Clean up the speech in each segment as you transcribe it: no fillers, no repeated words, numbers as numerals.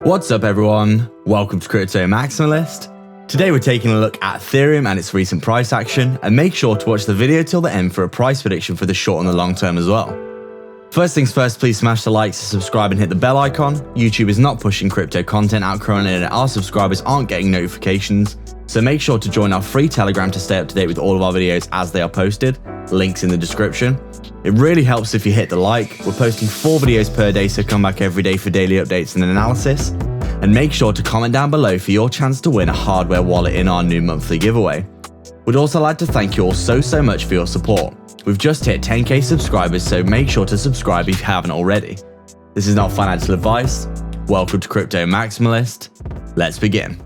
What's up everyone, welcome to Crypto Maximalist. Today we're taking a look at Ethereum and its recent price action, and make sure to watch the video till the end for a price prediction for the short and the long term as well. First things first, please smash the like, subscribe and hit the bell icon. YouTube is not pushing crypto content out currently and our subscribers aren't getting notifications, so make sure to join our free Telegram to stay up to date with all of our videos as they are posted, links in the description. It really helps if you hit the like. We're posting 4 videos per day, so come back every day for daily updates and analysis. And make sure to comment down below for your chance to win a hardware wallet in our new monthly giveaway. We'd also like to thank you all so much for your support. We've just hit 10k subscribers, so make sure to subscribe if you haven't already. This is not financial advice. Welcome to Crypto Maximalist. Let's begin.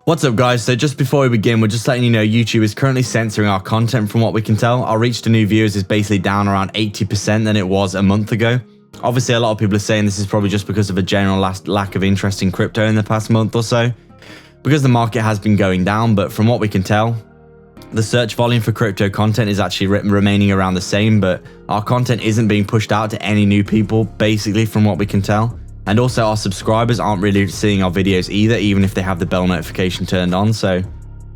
What's up guys, so just before we begin, we're just letting you know YouTube is currently censoring our content from what we can tell. Our reach to new viewers is basically down around 80% than it was a month ago. Obviously a lot of people are saying this is probably just because of a general lack of interest in crypto in the past month or so, because the market has been going down, but from what we can tell, the search volume for crypto content is actually remaining around the same, but our content isn't being pushed out to any new people, basically from what we can tell. And also our subscribers aren't really seeing our videos either, even if they have the bell notification turned on. So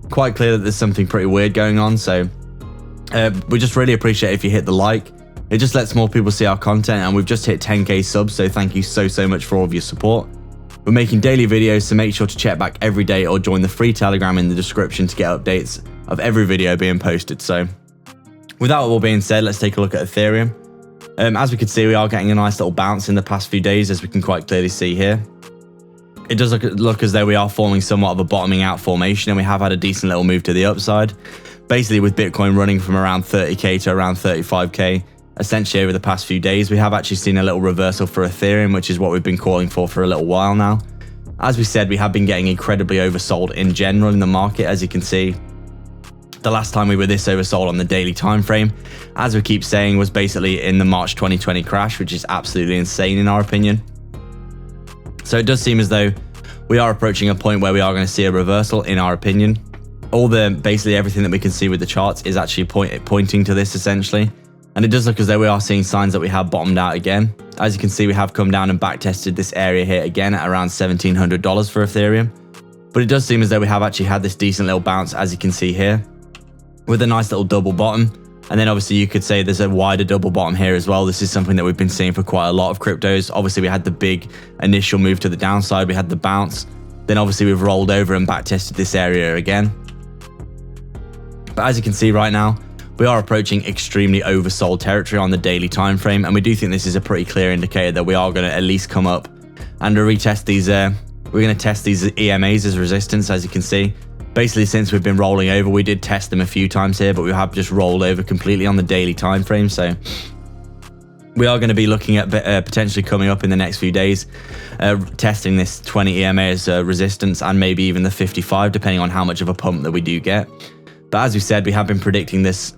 quite clear that there's something pretty weird going on. So we just really appreciate if you hit the like. It just lets more people see our content, and we've just hit 10k subs. So thank you so much for all of your support. We're making daily videos, so make sure to check back every day or join the free Telegram in the description to get updates of every video being posted. So with that all being said, let's take a look at Ethereum. As we can see, we are getting a nice little bounce in the past few days, as we can quite clearly see here. It does look as though we are forming somewhat of a bottoming out formation, and we have had a decent little move to the upside. Basically, with Bitcoin running from around 30k to around 35k, essentially over the past few days, we have actually seen a little reversal for Ethereum, which is what we've been calling for a little while now. As we said, we have been getting incredibly oversold in general in the market, as you can see. The last time we were this oversold on the daily time frame, as we keep saying, was basically in the March 2020 crash, which is absolutely insane in our opinion. So it does seem as though we are approaching a point where we are going to see a reversal in our opinion. Basically everything that we can see with the charts is actually pointing to this essentially. And it does look as though we are seeing signs that we have bottomed out again. As you can see, we have come down and back tested this area here again at around $1,700 for Ethereum. But it does seem as though we have actually had this decent little bounce, as you can see here, with a nice little double bottom. And then obviously you could say there's a wider double bottom here as well. This is something that we've been seeing for quite a lot of cryptos. Obviously we had the big initial move to the downside, we had the bounce, then obviously we've rolled over and back tested this area again. But as you can see right now, we are approaching extremely oversold territory on the daily time frame, and we do think this is a pretty clear indicator that we are going to at least come up and retest these we're going to test these EMAs as resistance. As you can see, basically since we've been rolling over, we did test them a few times here, but we have just rolled over completely on the daily time frame. So we are going to be looking at potentially coming up in the next few days, testing this 20 EMA as resistance, and maybe even the 55, depending on how much of a pump that we do get. But as we said, we have been predicting this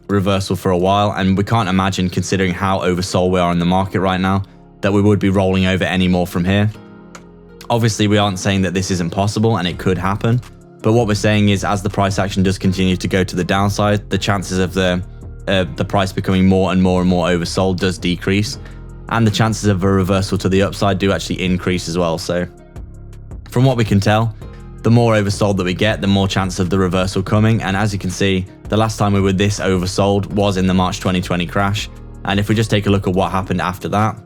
reversal for a while, and we can't imagine, considering how oversold we are in the market right now, that we would be rolling over any more from here. Obviously, we aren't saying that this isn't possible and it could happen, but what we're saying is, as the price action does continue to go to the downside, the chances of the price becoming more and more oversold does decrease, and the chances of a reversal to the upside do actually increase as well. So from what we can tell, the more oversold that we get, the more chance of the reversal coming. And as you can see, the last time we were this oversold was in the March 2020 crash. And if we just take a look at what happened after that,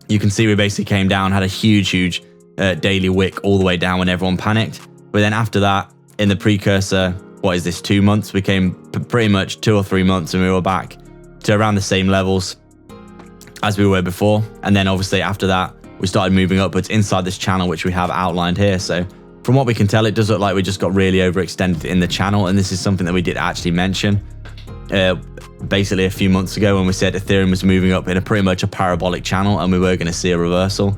you can see we basically came down, had a huge daily wick all the way down when everyone panicked. But then after that, in the precursor, what is this, 2 months, we came pretty much 2 or 3 months, and we were back to around the same levels as we were before. And then obviously after that, we started moving upwards inside this channel, which we have outlined here. So from what we can tell, it does look like we just got really overextended in the channel, and this is something that we did actually mention basically a few months ago, when we said Ethereum was moving up in pretty much a parabolic channel and we were going to see a reversal.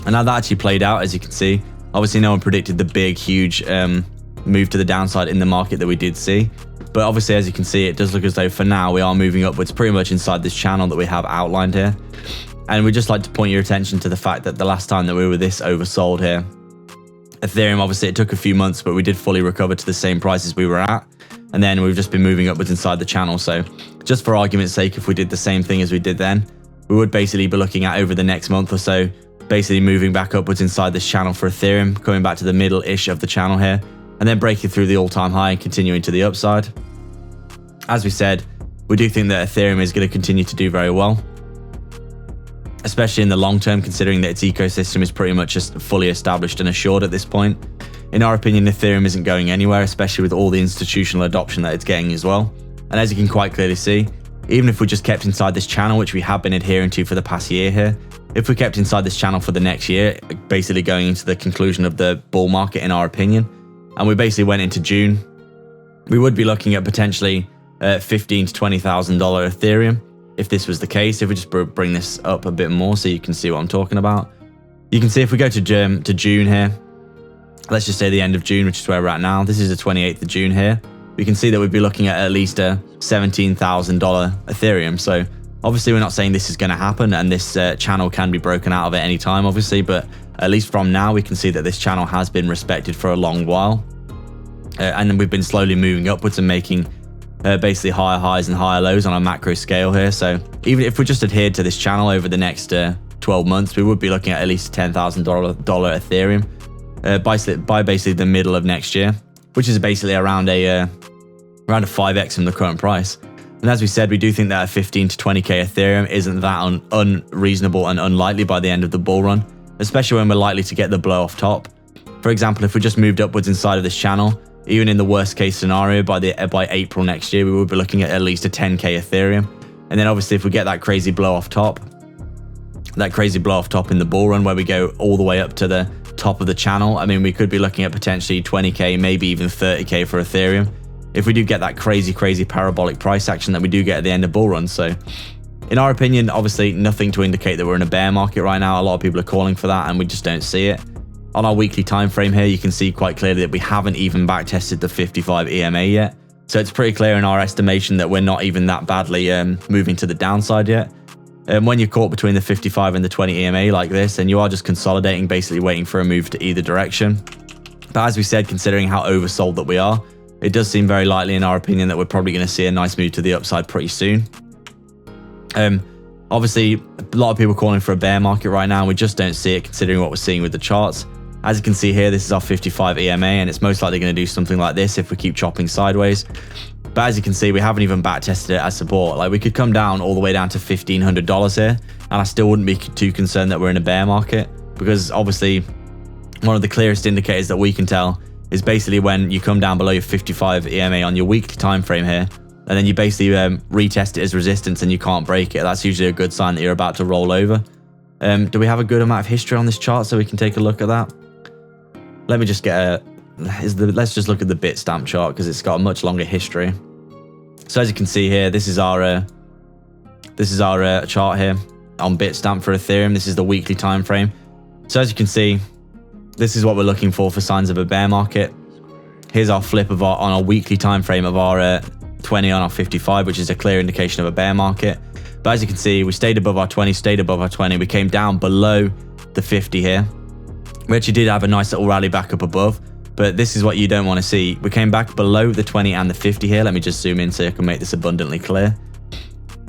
And now that actually played out, as you can see. Obviously no one predicted the big huge move to the downside in the market that we did see, but obviously as you can see, it does look as though for now we are moving upwards pretty much inside this channel that we have outlined here. And we'd just like to point your attention to the fact that the last time that we were this oversold here, Ethereum, obviously it took a few months, but we did fully recover to the same prices we were at. and then we've just been moving upwards inside the channel. So just for argument's sake, if we did the same thing as we did then, we would basically be looking at over the next month or so, basically moving back upwards inside this channel for Ethereum, coming back to the middle-ish of the channel here, and then breaking through the all-time high and continuing to the upside. As we said, we do think that Ethereum is going to continue to do very well, especially in the long term, considering that its ecosystem is pretty much just fully established and assured at this point. In our opinion, Ethereum isn't going anywhere, especially with all the institutional adoption that it's getting as well. And as you can quite clearly see, even if we just kept inside this channel, which we have been adhering to for the past year here, if we kept inside this channel for the next year, basically going into the conclusion of the bull market in our opinion, and we basically went into June, we would be looking at potentially $15,000 to $20,000 Ethereum. If this was the case, if we just bring this up a bit more so you can see what I'm talking about. You can see if we go to June here, let's just say the end of June, which is where we're at now. This is the 28th of June here. We can see that we'd be looking at least a $17,000 Ethereum. So obviously we're not saying this is going to happen, and this channel can be broken out of at any time, obviously, but at least from now we can see that this channel has been respected for a long while. And then we've been slowly moving upwards and making basically higher highs and higher lows on a macro scale here. So even if we just adhered to this channel over the next 12 months, we would be looking at least $10,000 Ethereum by basically the middle of next year, which is basically around a 5x from the current price. And as we said, we do think that a 15 to 20k Ethereum isn't that unreasonable and unlikely by the end of the bull run, especially when we're likely to get the blow off top. For example, if we just moved upwards inside of this channel, even in the worst case scenario, by April next year, we would be looking at least a 10k Ethereum. And then obviously if we get that crazy blow off top in the bull run where we go all the way up to the top of the channel, I mean, we could be looking at potentially 20k, maybe even 30k for Ethereum, if we do get that crazy parabolic price action that we do get at the end of bull runs. So in our opinion, obviously nothing to indicate that we're in a bear market right now. A lot of people are calling for that and we just don't see it. On our weekly time frame here, you can see quite clearly that we haven't even back tested the 55 EMA yet. So it's pretty clear in our estimation that we're not even that badly moving to the downside yet. When you're caught between the 55 and the 20 EMA like this, and you are just consolidating, basically waiting for a move to either direction. But as we said, considering how oversold that we are, it does seem very likely in our opinion that we're probably going to see a nice move to the upside pretty soon. Obviously, a lot of people calling for a bear market right now, and we just don't see it considering what we're seeing with the charts. As you can see here, this is our 55 EMA, and it's most likely going to do something like this if we keep chopping sideways. But as you can see, we haven't even back tested it as support. Like, we could come down all the way down to $1,500 here, and I still wouldn't be too concerned that we're in a bear market, because obviously one of the clearest indicators that we can tell is basically when you come down below your 55 EMA on your weekly time frame here, and then you basically retest it as resistance and you can't break it. That's usually a good sign that you're about to roll over. Do we have a good amount of history on this chart so we can take a look at that? Let me just get let's just look at the Bitstamp chart because it's got a much longer history. So as you can see here, this is our chart here on Bitstamp for Ethereum. This is the weekly time frame. So as you can see, this is what we're looking for signs of a bear market. Here's our flip on our weekly time frame of our 20 on our 55, which is a clear indication of a bear market. But as you can see, we stayed above our 20, we came down below the 50 here. We actually did have a nice little rally back up above, but this is what you don't want to see. We came back below the 20 and the 50 here. Let me just zoom in so I can make this abundantly clear.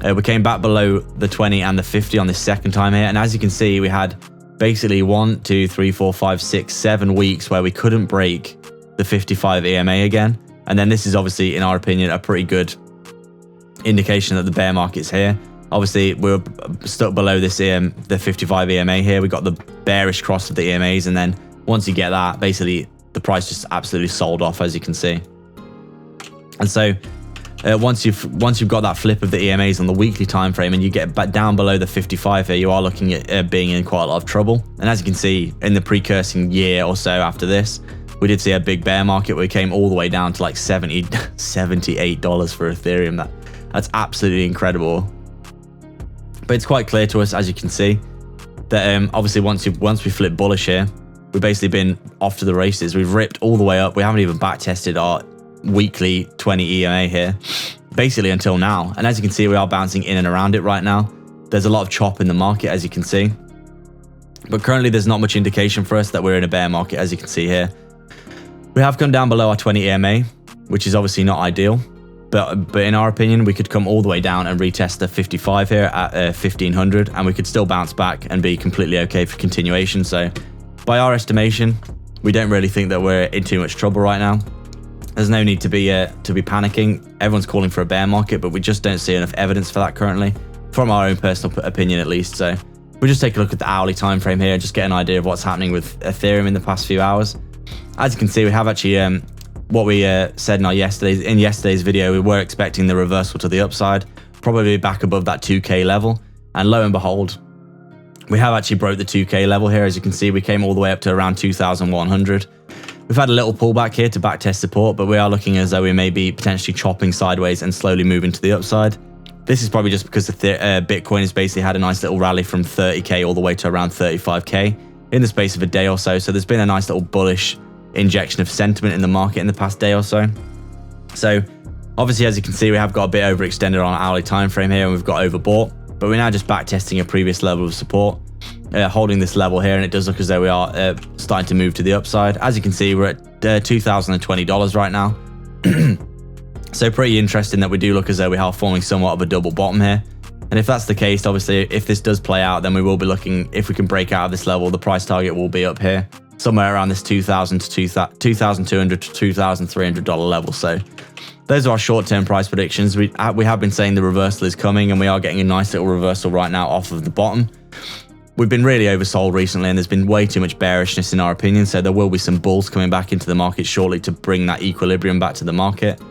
We came back below the 20 and the 50 on this second time here, and as you can see, we had basically 1, 2, 3, 4, 5, 6, 7 weeks where we couldn't break the 55 EMA again. And then this is obviously, in our opinion, a pretty good indication that the bear market's here. Obviously, we're stuck below this the 55 EMA here. We got the bearish cross of the EMAs, and then once you get that, basically the price just absolutely sold off, as you can see. And so once you've got that flip of the EMAs on the weekly time frame and you get back down below the 55 here, you are looking at being in quite a lot of trouble. And as you can see, in the precursing year or so after this, we did see a big bear market where we came all the way down to like $78 for Ethereum. That's absolutely incredible. But it's quite clear to us, as you can see, that obviously once we flip bullish here, we've basically been off to the races. We've ripped all the way up. We haven't even back tested our weekly 20 EMA here, basically until now. And as you can see, we are bouncing in and around it right now. There's a lot of chop in the market, as you can see. But currently, there's not much indication for us that we're in a bear market, as you can see here. We have come down below our 20 EMA. which is obviously not ideal. But in our opinion, we could come all the way down and retest the 55 here at 1500, and we could still bounce back and be completely okay for continuation. So by our estimation, we don't really think that we're in too much trouble right now. There's no need to be panicking. Everyone's calling for a bear market, but we just don't see enough evidence for that currently, from our own personal opinion at least. So we'll just take a look at the hourly time frame here and just get an idea of what's happening with Ethereum in the past few hours. As you can see, we have actually what we said in yesterday's video. We were expecting the reversal to the upside, probably back above that 2K level, and lo and behold, we have actually broke the 2K level here. As you can see, we came all the way up to around 2,100. We've had a little pullback here to backtest support, but we are looking as though we may be potentially chopping sideways and slowly moving to the upside. This is probably just because Bitcoin has basically had a nice little rally from 30K all the way to around 35K in the space of a day or so. So there's been a nice little bullish injection of sentiment in the market in the past day or so. So obviously, as you can see, we have got a bit overextended on our hourly time frame here, and we've got overbought, but we're now just back testing a previous level of support, holding this level here, and it does look as though we are starting to move to the upside. As you can see, we're at $2,020 right now. So pretty interesting that we do look as though we are forming somewhat of a double bottom here. And if that's the case, obviously, if this does play out, then we will be looking, if we can break out of this level, the price target will be up here, somewhere around this $2,200 to $2,300 level. So those are our short-term price predictions. We have been saying the reversal is coming, and we are getting a nice little reversal right now off of the bottom. We've been really oversold recently, and there's been way too much bearishness in our opinion, so there will be some bulls coming back into the market shortly to bring that equilibrium back to the market.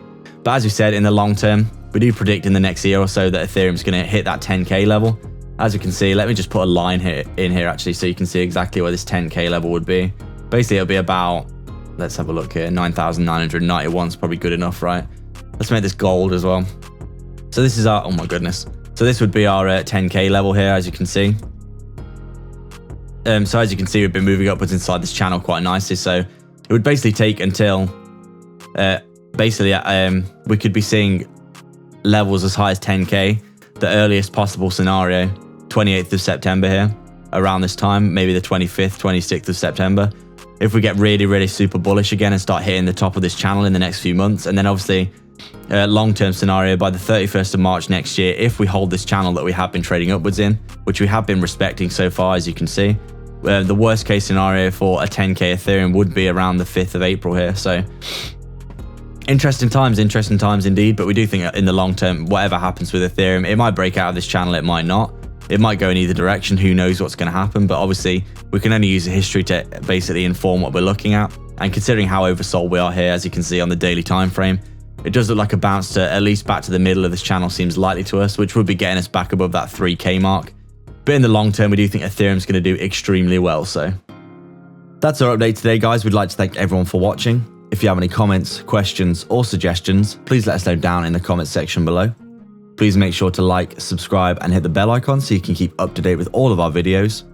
But as we said, in the long term, we do predict in the next year or so that Ethereum's going to hit that 10K level. As you can see, let me just put a line in here actually, so you can see exactly where this 10K level would be. Basically, it'll be about, let's have a look here, 9,991 is probably good enough, right? Let's make this gold as well. So this is our, oh my goodness. So this would be our 10K level here, as you can see. So as you can see, we've been moving upwards inside this channel quite nicely. So it would basically take until, we could be seeing levels as high as 10K, the earliest possible scenario, 28th of September here, around this time, maybe the 25th, 26th of September. If we get really, really super bullish again and start hitting the top of this channel in the next few months, and then obviously long-term scenario by the 31st of March next year, if we hold this channel that we have been trading upwards in, which we have been respecting so far, as you can see, the worst case scenario for a 10K Ethereum would be around the 5th of April here. So interesting times indeed, but we do think in the long term, whatever happens with Ethereum, it might break out of this channel, it might not. It might go in either direction, who knows what's going to happen, but obviously we can only use the history to basically inform what we're looking at. And considering how oversold we are here, as you can see on the daily time frame, it does look like a bounce to at least back to the middle of this channel seems likely to us, which would be getting us back above that 3K mark. But in the long term, we do think Ethereum's going to do extremely well. So that's our update today, guys. We'd like to thank everyone for watching. If you have any comments, questions, or suggestions, please let us know down in the comments section below. Please make sure to like, subscribe, and hit the bell icon so you can keep up to date with all of our videos.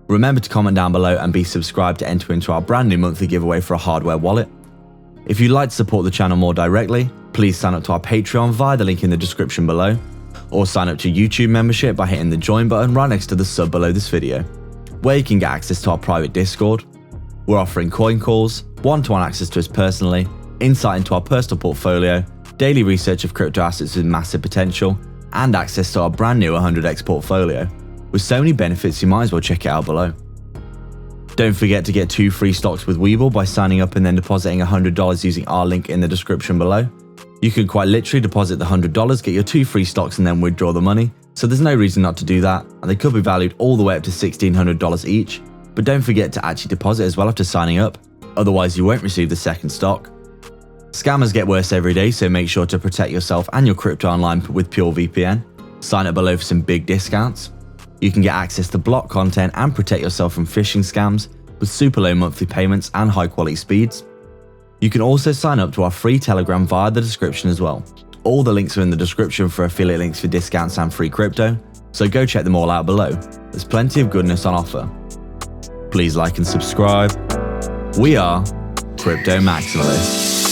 Remember to comment down below and be subscribed to enter into our brand new monthly giveaway for a hardware wallet. If you'd like to support the channel more directly, please sign up to our Patreon via the link in the description below, or sign up to YouTube membership by hitting the join button right next to the sub below this video, where you can get access to our private Discord. We're offering coin calls, one-to-one access to us personally, insight into our personal portfolio, daily research of crypto assets with massive potential, and access to our brand new 100x portfolio. With so many benefits, you might as well check it out below. Don't forget to get 2 free stocks with Webull by signing up and then depositing $100 using our link in the description below. You could quite literally deposit the $100, get your 2 free stocks, and then withdraw the money, so there's no reason not to do that, and they could be valued all the way up to $1,600 each. But don't forget to actually deposit as well after signing up, otherwise you won't receive the second stock. Scammers get worse every day, so make sure to protect yourself and your crypto online with PureVPN. Sign up below for some big discounts. You can get access to block content and protect yourself from phishing scams with super low monthly payments and high quality speeds. You can also sign up to our free Telegram via the description as well. All the links are in the description for affiliate links for discounts and free crypto, so go check them all out below. There's plenty of goodness on offer. Please like and subscribe. We are Crypto Maximalists.